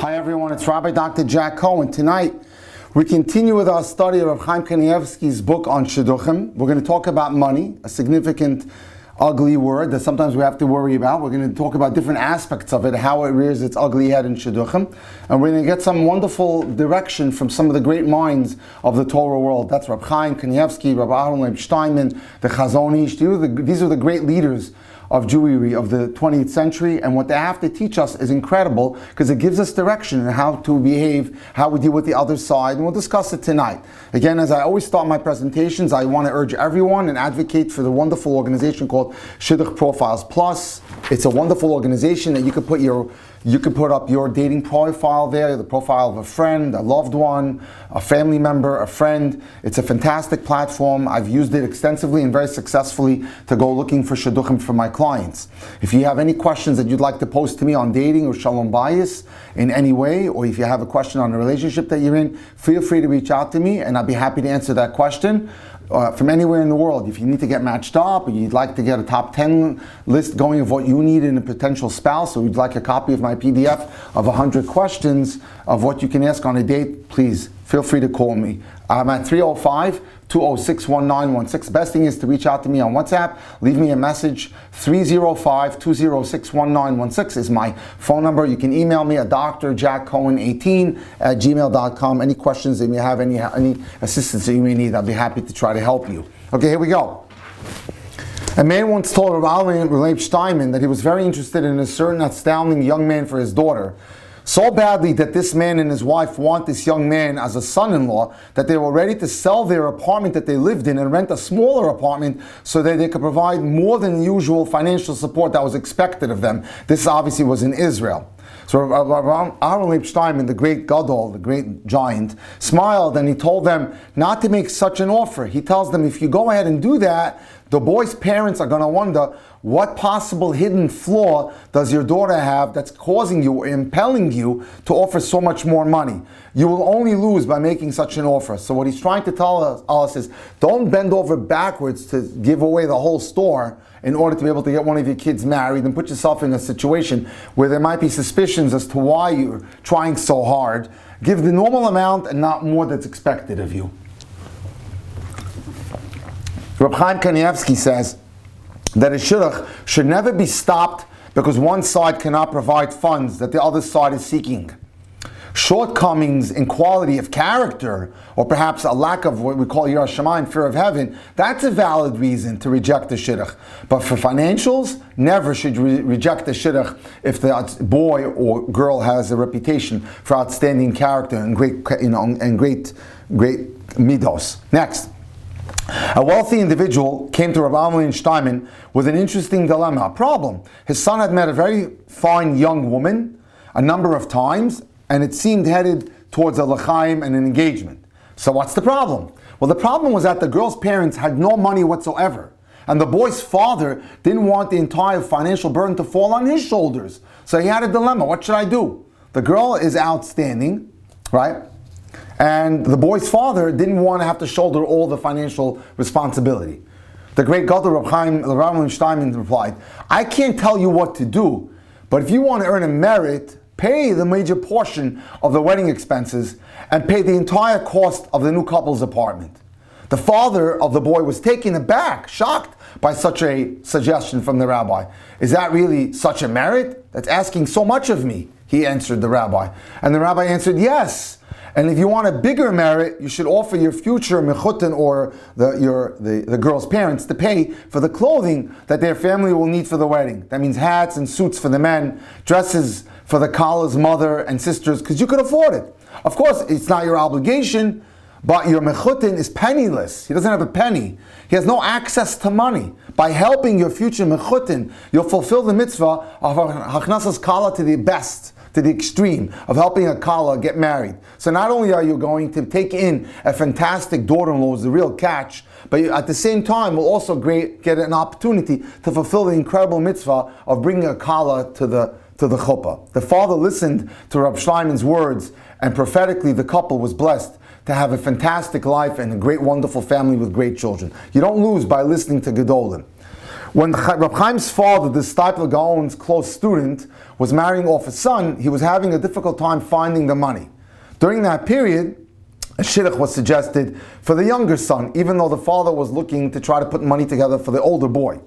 Hi everyone, it's Rabbi Dr. Jack Cohen. Tonight, we continue with our study of Chaim Kanievsky's book on Shidduchim. We're going to talk about money, a significant, ugly word that sometimes we have to worry about. We're going to talk about different aspects of it, how it rears its ugly head in Shidduchim. And we're going to get some wonderful direction from some of the great minds of the Torah world. That's Rabbi Chaim Kanievsky, Rabbi Steinman, the Chazon Ish. These are the great leaders of Jewry of the 20th century, and what they have to teach us is incredible because it gives us direction in how to behave, how we deal with the other side, and we'll discuss it tonight. Again, as I always start my presentations, I want to urge everyone and advocate for the wonderful organization called Shidduch Profiles Plus. It's a wonderful organization that you could put up your dating profile there, the profile of a friend, a loved one, a family member, a friend. It's a fantastic platform. I've used it extensively and very successfully to go looking for Shidduchim for my clients. If you have any questions that you'd like to post to me on dating or shalom bayis in any way, or if you have a question on a relationship that you're in, feel free to reach out to me and I'll be happy to answer that question. From anywhere in the world. If you need to get matched up, or you'd like to get a top 10 list going of what you need in a potential spouse, or you'd like a copy of my PDF of 100 questions of what you can ask on a date, please feel free to call me. I'm at 305-206-1916. Best thing is to reach out to me on WhatsApp. Leave me a message. 305-206-1916 is my phone number. You can email me at drjackcohen18@gmail.com. Any questions that you may have, any assistance that you may need, I'll be happy to try to help you. Okay, here we go. A man once told Rabbi Steinman that he was very interested in a certain astounding young man for his daughter. So badly that this man and his wife want this young man as a son-in-law that they were ready to sell their apartment that they lived in and rent a smaller apartment so that they could provide more than usual financial support that was expected of them. This obviously was in Israel. So Rabbi Steinman, the great gadol, the great giant, smiled and he told them not to make such an offer. He tells them, if you go ahead and do that, the boy's parents are going to wonder, what possible hidden flaw does your daughter have that's causing you or impelling you to offer so much more money? You will only lose by making such an offer. So what he's trying to tell us is, don't bend over backwards to give away the whole store in order to be able to get one of your kids married and put yourself in a situation where there might be suspicions as to why you're trying so hard. Give the normal amount and not more that's expected of you. Rabbi Chaim Kanievsky says that a shidduch should never be stopped because one side cannot provide funds that the other side is seeking. Shortcomings in quality of character, or perhaps a lack of what we call yiras shamayim, fear of heaven, that's a valid reason to reject the shidduch. But for financials, never should you reject the shidduch if the boy or girl has a reputation for outstanding character and great midos. Next. A wealthy individual came to Rabbi Steinman with an interesting dilemma, a problem. His son had met a very fine young woman a number of times, and it seemed headed towards a l'chaim and an engagement. So what's the problem? Well, the problem was that the girl's parents had no money whatsoever, and the boy's father didn't want the entire financial burden to fall on his shoulders. So he had a dilemma. What should I do? The girl is outstanding, right? And the boy's father didn't want to have to shoulder all the financial responsibility. The great Gadol Rabbi Steinman replied, I can't tell you what to do, but if you want to earn a merit, pay the major portion of the wedding expenses and pay the entire cost of the new couple's apartment. The father of the boy was taken aback, shocked by such a suggestion from the rabbi. Is that really such a merit? That's asking so much of me, he answered the rabbi. And the rabbi answered, yes. And if you want a bigger merit, you should offer your future mechutin or the girl's parents to pay for the clothing that their family will need for the wedding. That means hats and suits for the men, dresses for the kalah's mother and sisters, because you could afford it. Of course, it's not your obligation, but your mechutin is penniless. He doesn't have a penny. He has no access to money. By helping your future mechutin, you'll fulfill the mitzvah of hachnasas kala to the best, to the extreme of helping a kala get married. So not only are you going to take in a fantastic daughter-in-law who's the real catch, but you, at the same time will also get an opportunity to fulfill the incredible mitzvah of bringing a kala to the chuppah. The father listened to Rabbi Steinman's words, and prophetically the couple was blessed to have a fantastic life and a great, wonderful family with great children. You don't lose by listening to Gedolim. When Reb Chaim's father, the Stipler Gaon's close student, was marrying off his son, he was having a difficult time finding the money. During that period, a shidduch was suggested for the younger son, even though the father was looking to try to put money together for the older boy.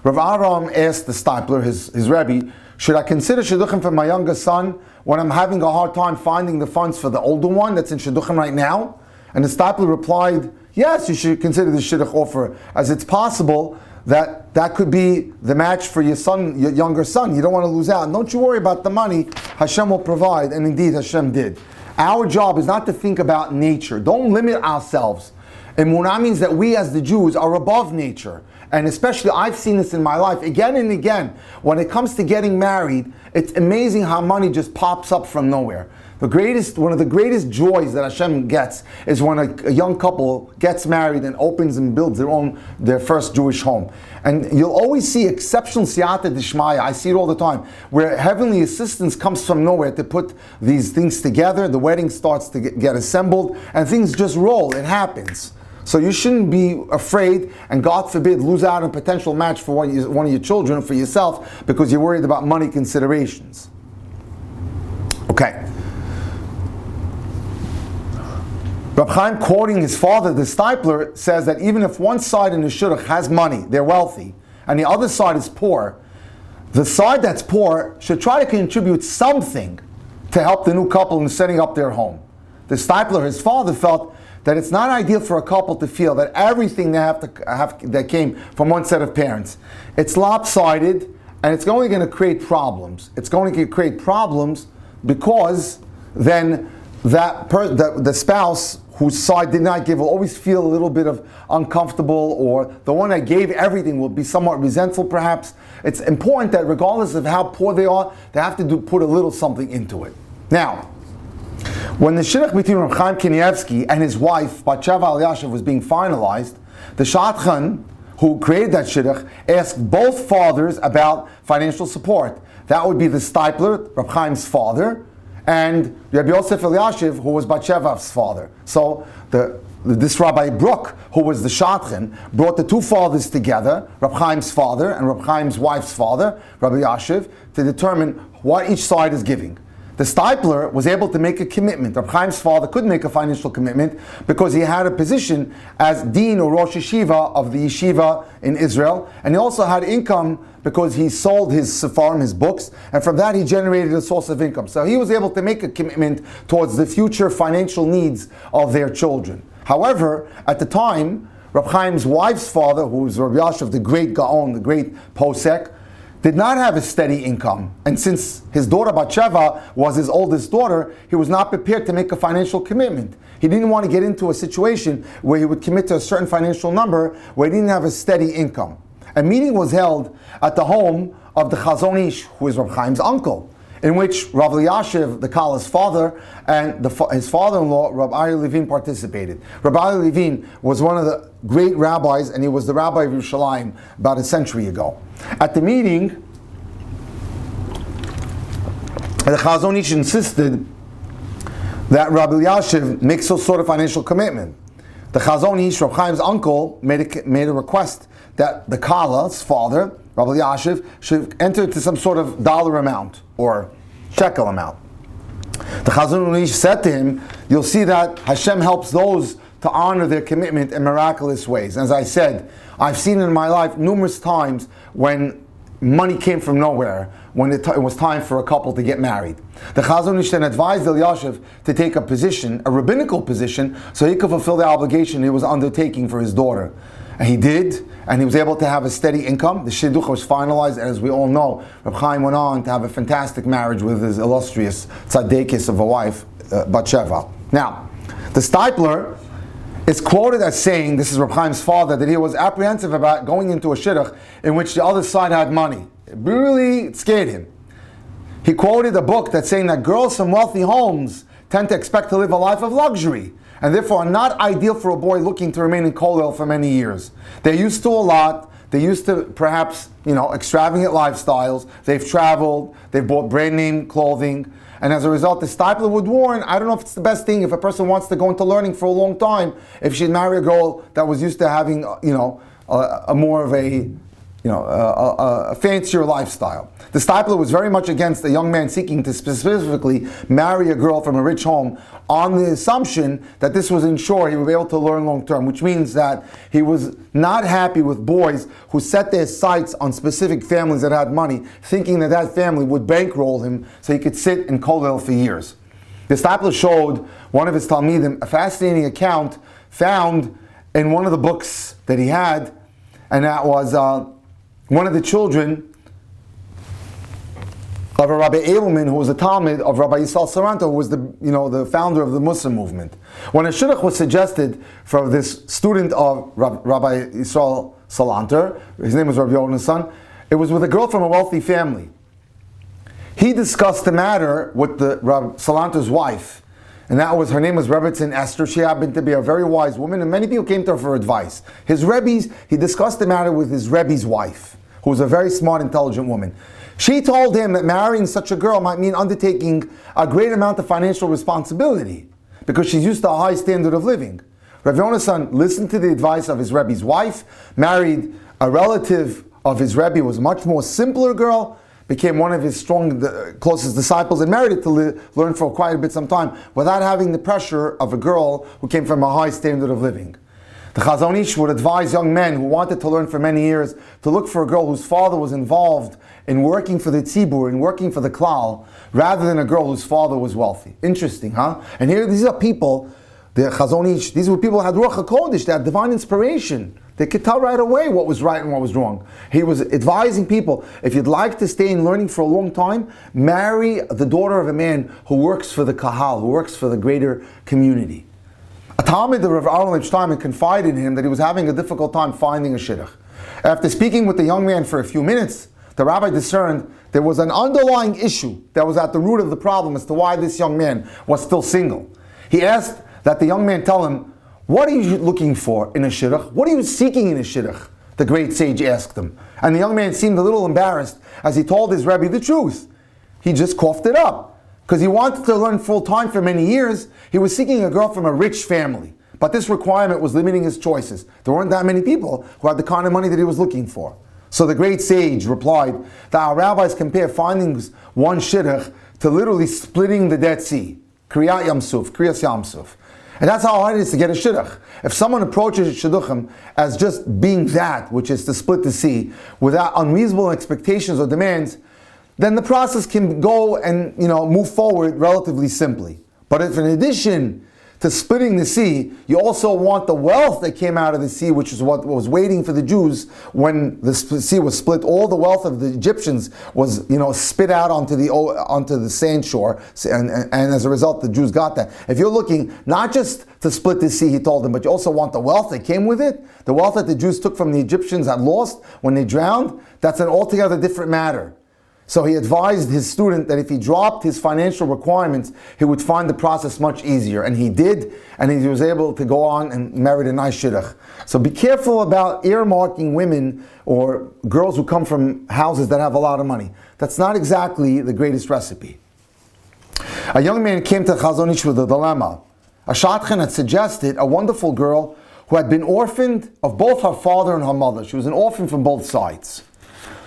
Rav Aram asked the Stipler, his Rebbe, should I consider shidduchim for my younger son when I'm having a hard time finding the funds for the older one that's in shidduchim right now? And the Stipler replied, yes, you should consider the shidduch offer, as it's possible that could be the match for your son, your younger son. You don't want to lose out. And don't you worry about the money. Hashem will provide, and indeed Hashem did. Our job is not to think about nature. Don't limit ourselves. Emunah means that we as the Jews are above nature. And especially, I've seen this in my life again and again. When it comes to getting married, it's amazing how money just pops up from nowhere. One of the greatest joys that Hashem gets is when a young couple gets married and opens and builds their first Jewish home. And you'll always see exceptional siyata d'shmaya. I see it all the time, where heavenly assistance comes from nowhere to put these things together. The wedding starts to get assembled, and things just roll. It happens. So you shouldn't be afraid, and God forbid, lose out on a potential match for one of your children, for yourself, because you're worried about money considerations. Okay. Reb Chaim, quoting his father, the Stipler, says that even if one side in the shidduch has money, they're wealthy, and the other side is poor, the side that's poor should try to contribute something to help the new couple in setting up their home. The Stipler, his father, felt that it's not ideal for a couple to feel that everything they have that came from one set of parents. It's lopsided, and it's only going to create problems. It's going to create problems because then the spouse whose side did not give will always feel a little bit of uncomfortable, or the one that gave everything will be somewhat resentful perhaps. It's important that regardless of how poor they are, they have to put a little something into it. Now, when the shidduch between Reb Chaim Kanievsky and his wife, Batsheva Eliashiv, was being finalized, the shadchan who created that shidduch asked both fathers about financial support. That would be the Stipler, Reb Chaim's father, and Rabbi Yosef Eliashiv, who was Batsheva's father. So this Rabbi Brook, who was the shadchan, brought the two fathers together, Reb Chaim's father and Reb Chaim's wife's father, Rabbi Yashiv, to determine what each side is giving. The Stipler was able to make a commitment. Reb Chaim's father couldn't make a financial commitment because he had a position as Dean or Rosh Yeshiva of the Yeshiva in Israel, and he also had income because he sold his sefarim, his books, and from that he generated a source of income. So he was able to make a commitment towards the future financial needs of their children. However, at the time, Reb Chaim's wife's father, who was Rabbi Yashiv, the great Gaon, the great Posek, did not have a steady income. And since his daughter Batsheva was his oldest daughter, he was not prepared to make a financial commitment. He didn't want to get into a situation where he would commit to a certain financial number where he didn't have a steady income. A meeting was held at the home of the Chazon Ish, who is Reb Chaim's uncle, in which Rav Eliashiv, the Kala's father, and his father-in-law, Rabbi Levine, participated. Rabbi Levine was one of the great rabbis, and he was the rabbi of Yerushalayim about a century ago. At the meeting, the Chazon Ish insisted that Rabbi Eliashiv make some sort of financial commitment. The Chazon Ish, Reb Chaim's uncle, made a request that the Kala's father, Rabbi Eliashiv, should enter into some sort of dollar amount or shekel amount. The Chazon Ish said to him, you'll see that Hashem helps those to honor their commitment in miraculous ways. As I said, I've seen in my life numerous times when money came from nowhere, when it was time for a couple to get married. The Chazon Ish then advised Eliashiv to take a position, a rabbinical position, so he could fulfill the obligation he was undertaking for his daughter. And he did, and he was able to have a steady income. The Shidduch was finalized, and as we all know, Reb Chaim went on to have a fantastic marriage with his illustrious tzaddikis of a wife, Batsheva. Now, the Stipler is quoted as saying, this is Reb Chaim's father, that he was apprehensive about going into a shidduch in which the other side had money. It really scared him. He quoted a book that's saying that girls from wealthy homes tend to expect to live a life of luxury, and therefore are not ideal for a boy looking to remain in Kollel for many years. They're used to a lot. They're used to perhaps, extravagant lifestyles. They've traveled. They've bought brand name clothing. And as a result, the Stipler would warn, I don't know if it's the best thing if a person wants to go into learning for a long time, if she'd marry a girl that was used to having, a more of a a fancier lifestyle. The disciple was very much against a young man seeking to specifically marry a girl from a rich home on the assumption that this would ensure he would be able to learn long term, which means that he was not happy with boys who set their sights on specific families that had money, thinking that that family would bankroll him so he could sit in kollel for years. The disciple showed one of his talmidim a fascinating account found in one of the books that he had, and that was one of the children of a Rabbi Edelman, who was a Talmud of Rabbi Yisrael Saranto, who was the founder of the Muslim movement. When a shidduch was suggested for this student of Rabbi Yisrael Salanter, his name was Rabbi Yonasan, it was with a girl from a wealthy family. He discussed the matter with the Rabbi Salanter's wife, and her name was Rebbetzin Esther. She happened to be a very wise woman, and many people came to her for advice. He discussed the matter with his Rebbe's wife, who was a very smart, intelligent woman. She told him that marrying such a girl might mean undertaking a great amount of financial responsibility, because she's used to a high standard of living. Rav Yonasan listened to the advice of his Rebbe's wife, married a relative of his Rebbe, who was a much more simpler girl, became one of his closest disciples, and married it to learn for quite a bit some time without having the pressure of a girl who came from a high standard of living. The Chazon Ish would advise young men who wanted to learn for many years to look for a girl whose father was involved in working for the tzibur, in working for the klal, rather than a girl whose father was wealthy. Interesting, huh? And here, these are people, the Chazon Ish, these were people who had Ruach HaKodesh, they had divine inspiration. They could tell right away what was right and what was wrong. He was advising people, if you'd like to stay in learning for a long time, marry the daughter of a man who works for the kahal, who works for the greater community. A Talmud of Rav Aron Shlomo confided in him that he was having a difficult time finding a shidduch. After speaking with the young man for a few minutes, the rabbi discerned there was an underlying issue that was at the root of the problem as to why this young man was still single. He asked that the young man tell him, what are you looking for in a shidduch? What are you seeking in a shidduch? The great sage asked him. And the young man seemed a little embarrassed as he told his Rebbe the truth. He just coughed it up. Because he wanted to learn full time for many years, he was seeking a girl from a rich family. But this requirement was limiting his choices. There weren't that many people who had the kind of money that he was looking for. So the great sage replied that our rabbis compare finding one shidduch to literally splitting the Dead Sea. Kriyas Yamsuf. And that's how hard it is to get a shidduch. If someone approaches Shidduchim as just being that, which is to split the sea, without unreasonable expectations or demands, then the process can go and move forward relatively simply. But if in addition to splitting the sea, you also want the wealth that came out of the sea, which is what was waiting for the Jews when the sea was split. All the wealth of the Egyptians was spit out onto the sand shore, and as a result the Jews got that. If you're looking not just to split the sea, he told them, but you also want the wealth that came with it, the wealth that the Jews took from the Egyptians that lost when they drowned, that's an altogether different matter. So he advised his student that if he dropped his financial requirements, he would find the process much easier. And he did, and he was able to go on and marry a nice shidduch. So be careful about earmarking women or girls who come from houses that have a lot of money. That's not exactly the greatest recipe. A young man came to Chazon Ish with a dilemma. A shadchan had suggested a wonderful girl who had been orphaned of both her father and her mother. She was an orphan from both sides.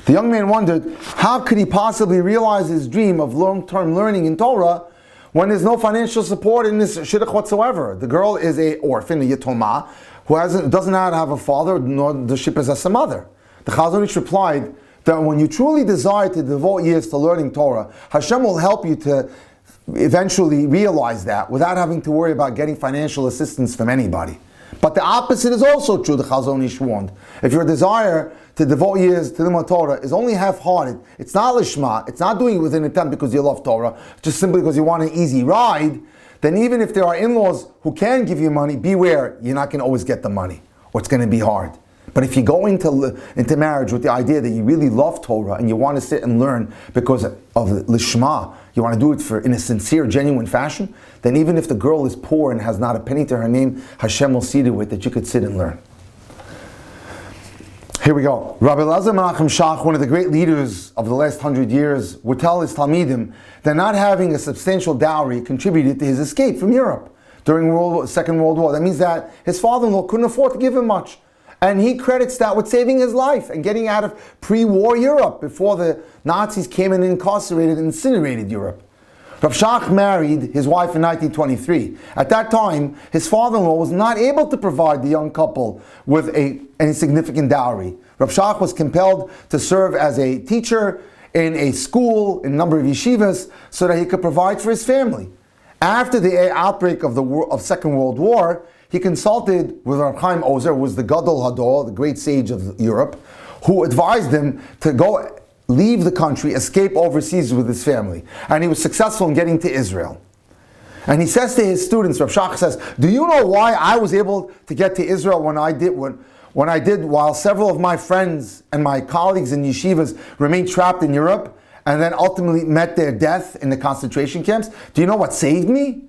The young man wondered, how could he possibly realize his dream of long-term learning in Torah when there's no financial support in this shidduch whatsoever? The girl is an orphan, a yatomah, who doesn't know how to have a father, nor does she possess a mother. The Chazon Ish replied that when you truly desire to devote years to learning Torah, Hashem will help you to eventually realize that without having to worry about getting financial assistance from anybody. But the opposite is also true, the Chazon Ish warned. If your desire to devote years to the Torah is only half-hearted, it's not lishma, it's not doing it with an intent because you love Torah, just simply because you want an easy ride, then even if there are in-laws who can give you money, beware, you're not going to always get the money, or it's going to be hard. But if you go into marriage with the idea that you really love Torah and you want to sit and learn because of lishma, you want to do it in a sincere, genuine fashion, then even if the girl is poor and has not a penny to her name, Hashem will see to it that you could sit and learn. Here we go. Rabbi Elazar Menachem Shach, one of the great leaders of the last 100 years, would tell his Talmidim that not having a substantial dowry contributed to his escape from Europe during Second World War. That means that his father-in-law couldn't afford to give him much. And he credits that with saving his life and getting out of pre-war Europe before the Nazis came and incarcerated and incinerated Europe. Rav Shach married his wife in 1923. At that time, his father-in-law was not able to provide the young couple with any significant dowry. Rav Shach was compelled to serve as a teacher in a school, in a number of yeshivas, so that he could provide for his family. After the outbreak of Second World War, he consulted with Rav Chaim Ozer, who was the Gadol Hador, the great sage of Europe, who advised him to go leave the country, escape overseas with his family. And he was successful in getting to Israel. And he says to his students, Rav Shach says, do you know why I was able to get to Israel when I did, while several of my friends and my colleagues in yeshivas remained trapped in Europe and then ultimately met their death in the concentration camps? Do you know what saved me?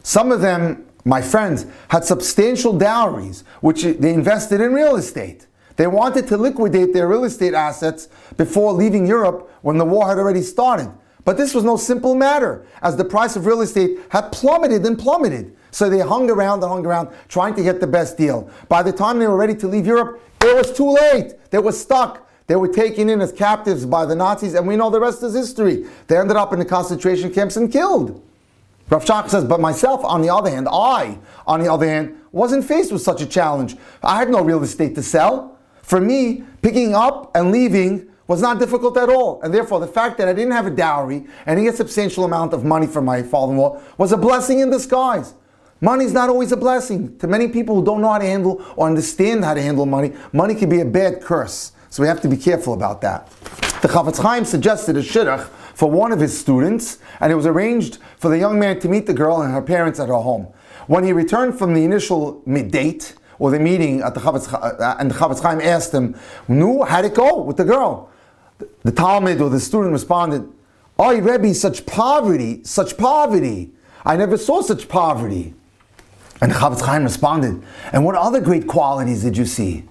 Some of them, my friends, had substantial dowries, which they invested in real estate. They wanted to liquidate their real estate assets before leaving Europe when the war had already started. But this was no simple matter, as the price of real estate had plummeted and plummeted. So they hung around, trying to get the best deal. By the time they were ready to leave Europe, it was too late. They were stuck. They were taken in as captives by the Nazis, and we know the rest is history. They ended up in the concentration camps and killed. Rav Shach says, but myself, on the other hand, wasn't faced with such a challenge. I had no real estate to sell. For me, picking up and leaving was not difficult at all. And therefore, the fact that I didn't have a dowry and didn't get a substantial amount of money from my father-in-law was a blessing in disguise. Money is not always a blessing. To many people who don't know how to handle or understand how to handle money, money can be a bad curse. So we have to be careful about that. The Chafetz Chaim suggested a shidduch for one of his students, and it was arranged for the young man to meet the girl and her parents at her home. When he returned from the initial date, or the meeting at the Chafetz Chaim asked him, "No, how'd it go with the girl?" The Talmud or the student responded, "Oh, Rebbe, such poverty. I never saw such poverty." And the Chafetz Chaim responded, "And what other great qualities did you see?"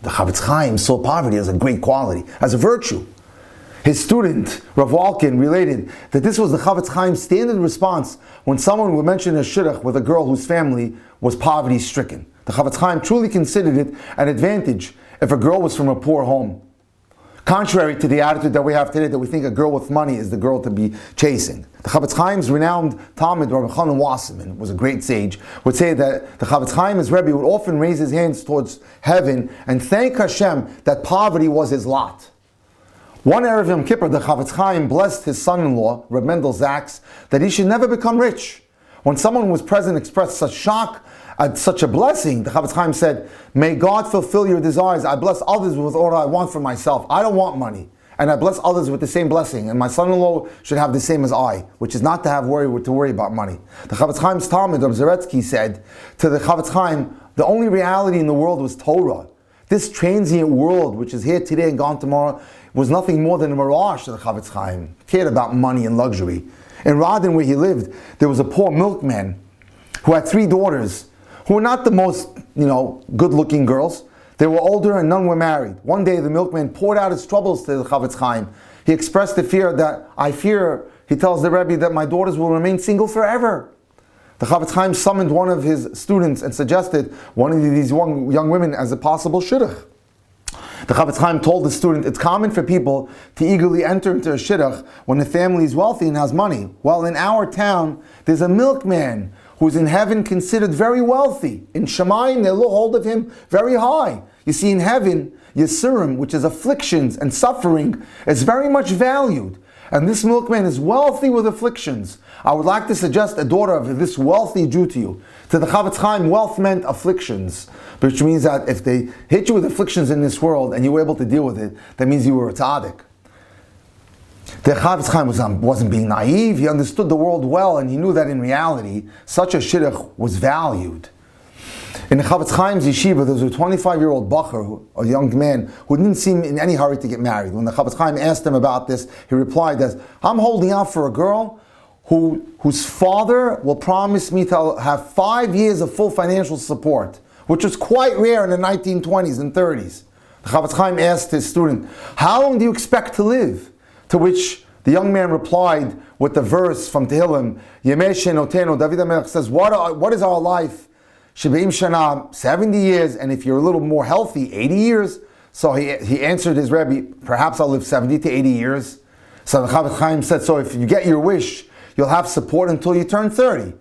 The Chafetz Chaim saw poverty as a great quality, as a virtue. His student, Rav Walkin, related that this was the Chafetz Chaim's standard response when someone would mention a shidduch with a girl whose family was poverty-stricken. The Chafetz Chaim truly considered it an advantage if a girl was from a poor home. Contrary to the attitude that we have today, that we think a girl with money is the girl to be chasing. The Chafetz Chaim's renowned Talmud, Rabbi Chanan Wasserman, was a great sage, would say that the Chafetz Chaim, as Rebbe, would often raise his hands towards heaven and thank Hashem that poverty was his lot. One Erev Yom Kippur, the Chafetz Chaim blessed his son-in-law, Reb Mendel Zaks, that he should never become rich. When someone who was present expressed such shock at such a blessing, the Chafetz Chaim said, "May God fulfill your desires. I bless others with all I want for myself. I don't want money. And I bless others with the same blessing. And my son-in-law should have the same as I," which is not to worry about money. The Chafetz Chaim's Talmud, Rabbi Zaretsky, said to the Chafetz Chaim, the only reality in the world was Torah. This transient world, which is here today and gone tomorrow, was nothing more than a mirage to the Chafetz Chaim. He cared about money and luxury. In Radin, where he lived, there was a poor milkman who had 3 daughters who were not the most, good-looking girls. They were older and none were married. One day, the milkman poured out his troubles to the Chafetz Chaim. He expressed the fear that, he tells the Rebbe, that my daughters will remain single forever. The Chafetz Chaim summoned one of his students and suggested one of these young women as a possible shidduch. The Chafetz Chaim told the student, it's common for people to eagerly enter into a shidduch when the family is wealthy and has money. Well, in our town, there's a milkman who's in heaven considered very wealthy. In Shemayim, they look hold of him very high. You see, in heaven, Yisurim, which is afflictions and suffering, is very much valued. And this milkman is wealthy with afflictions. I would like to suggest a daughter of this wealthy Jew to you. To the Chafetz Chaim, wealth meant afflictions, which means that if they hit you with afflictions in this world and you were able to deal with it, that means you were a tzaddik. The Chafetz Chaim wasn't being naive. He understood the world well, and he knew that in reality, such a shidduch was valued. In the Chafetz Chaim's yeshiva, there was a 25-year-old bacher, a young man, who didn't seem in any hurry to get married. When the Chafetz Chaim asked him about this, he replied as, I'm holding out for a girl whose father will promise me to have 5 years of full financial support, which was quite rare in the 1920s and 30s. The Chafetz Chaim asked his student, how long do you expect to live? To which the young man replied with the verse from Tehillim, Yemei Shenotenu, David HaMelech says, what is our life? Shebeim Shana, 70 years, and if you're a little more healthy, 80 years. So he answered his Rebbe, perhaps I'll live 70 to 80 years. So the Chaim said, so if you get your wish, you'll have support until you turn 30.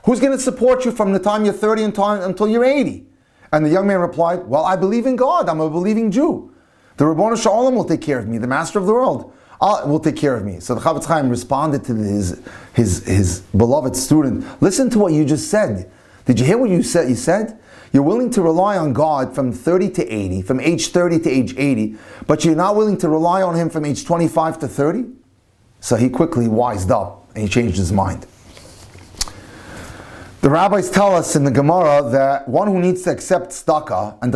Who's going to support you from the time you're 30 until you're 80? And the young man replied, well, I believe in God. I'm a believing Jew. The Rabbanu Shalom will take care of me. The Master of the world will take care of me. So the Chavetz Chaim responded to his beloved student, listen to what you just said. Did you hear what you said? You're willing to rely on God from 30 to 80, from age 30 to age 80, but you're not willing to rely on Him from age 25 to 30? So he quickly wised up and he changed his mind. The rabbis tell us in the Gemara that one who needs to accept tzedakah and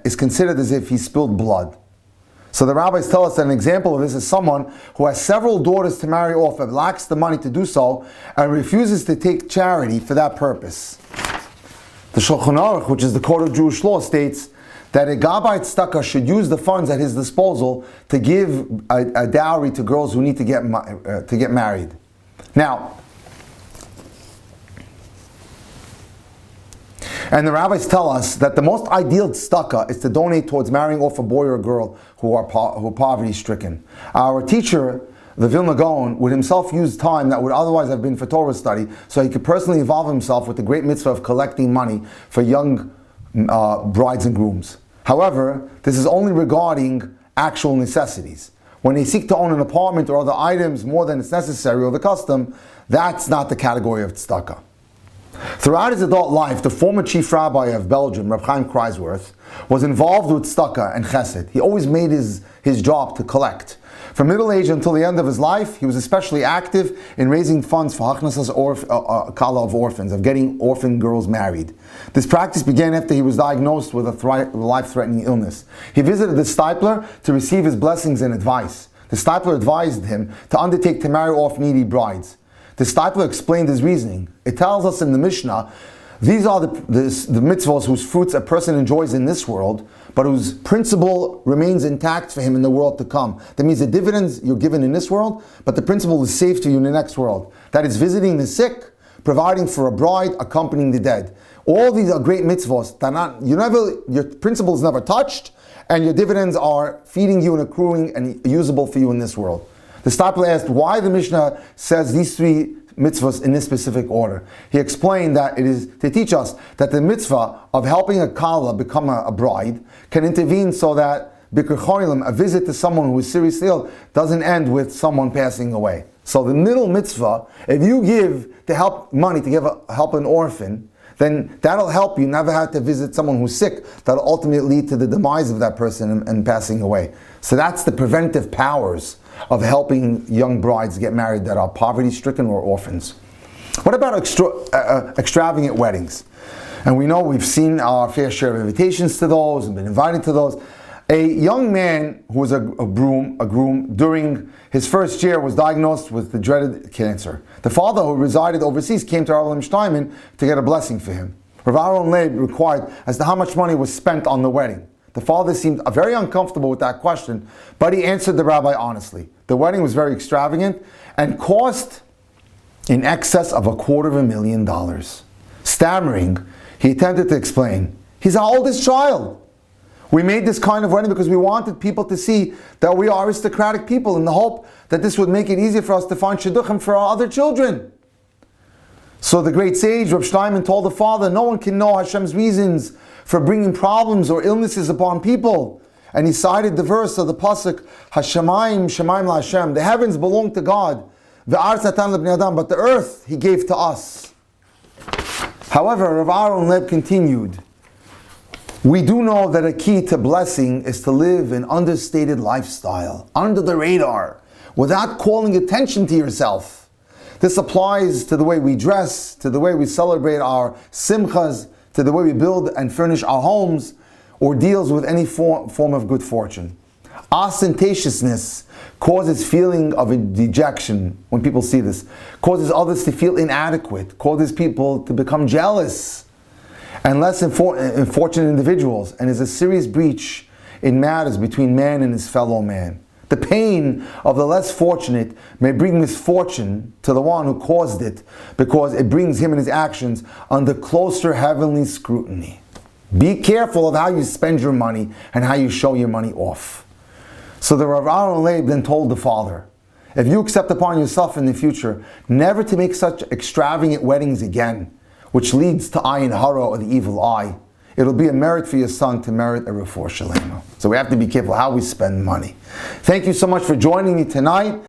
is considered as if he spilled blood. So the rabbis tell us that an example of this is someone who has several daughters to marry off and lacks the money to do so and refuses to take charity for that purpose. The Shulchan Aruch, which is the code of Jewish law, states that a Gabbai tzedakah should use the funds at his disposal to give a dowry to girls who need to get married. Now, and the rabbis tell us that the most ideal tzedakah is to donate towards marrying off a boy or a girl who are poverty-stricken. Our teacher, the Vilna Gaon, would himself use time that would otherwise have been for Torah study, so he could personally involve himself with the great mitzvah of collecting money for young brides and grooms. However, this is only regarding actual necessities. When they seek to own an apartment or other items more than is necessary or the custom, that's not the category of tzedakah. Throughout his adult life, the former chief rabbi of Belgium, Rabbi Chaim Kreisworth, was involved with tzedakah and chesed. He always made his job to collect. From middle age until the end of his life, he was especially active in raising funds for hachnasas kala of orphans, of getting orphan girls married. This practice began after he was diagnosed with a life-threatening illness. He visited the Stipler to receive his blessings and advice. The Stipler advised him to undertake to marry off needy brides. The Stipler explained his reasoning. It tells us in the Mishnah, these are the mitzvahs whose fruits a person enjoys in this world, but whose principle remains intact for him in the world to come. That means the dividends you're given in this world, but the principle is safe to you in the next world. That is visiting the sick, providing for a bride, accompanying the dead. All these are great mitzvahs. Your principle is never touched, and your dividends are feeding you and accruing and usable for you in this world. The Stipler asked why the Mishnah says these three mitzvahs in this specific order. He explained that it is to teach us that the mitzvah of helping a kala become a bride can intervene so that Bikkur Cholim, a visit to someone who is seriously ill, doesn't end with someone passing away. So the middle mitzvah, if you give to help money to help an orphan, then that'll help you never have to visit someone who's sick. That'll ultimately lead to the demise of that person and passing away. So that's the preventive powers of helping young brides get married that are poverty-stricken or orphans. What about extravagant weddings? And we know we've seen our fair share of invitations to those and been invited to those. A young man who was a groom during his first year was diagnosed with the dreaded cancer. The father, who resided overseas, came to Rabbi Steinman to get a blessing for him. Rav Aaron Leib inquired as to how much money was spent on the wedding. The father seemed very uncomfortable with that question, but he answered the rabbi honestly. The wedding was very extravagant and cost in excess of $250,000. Stammering, he attempted to explain, he's our oldest child. We made this kind of wedding because we wanted people to see that we are aristocratic people in the hope that this would make it easier for us to find Shidduchim for our other children. So the great sage, Reb Steinman, told the father, no one can know Hashem's reasons for bringing problems or illnesses upon people. And he cited the verse of the pasuk, Hashemayim Shemaim LaHashem, the heavens belong to God, Ve'aretz natan lebnei adam, but the earth he gave to us. However, Rav Aaron Leib continued, we do know that a key to blessing is to live an understated lifestyle, under the radar, without calling attention to yourself. This applies to the way we dress, to the way we celebrate our simchas, to the way we build and furnish our homes, or deals with any form of good fortune. Ostentatiousness causes feeling of dejection when people see this, causes others to feel inadequate, causes people to become jealous and less fortunate individuals, and is a serious breach in matters between man and his fellow man. The pain of the less fortunate may bring misfortune to the one who caused it, because it brings him and his actions under closer heavenly scrutiny. Be careful of how you spend your money and how you show your money off. So the Rav Aaron Leib then told the father, if you accept upon yourself in the future never to make such extravagant weddings again, which leads to ayin hara, or the evil eye, it'll be a merit for your son to merit a refuah shalema. So we have to be careful how we spend money. Thank you so much for joining me tonight.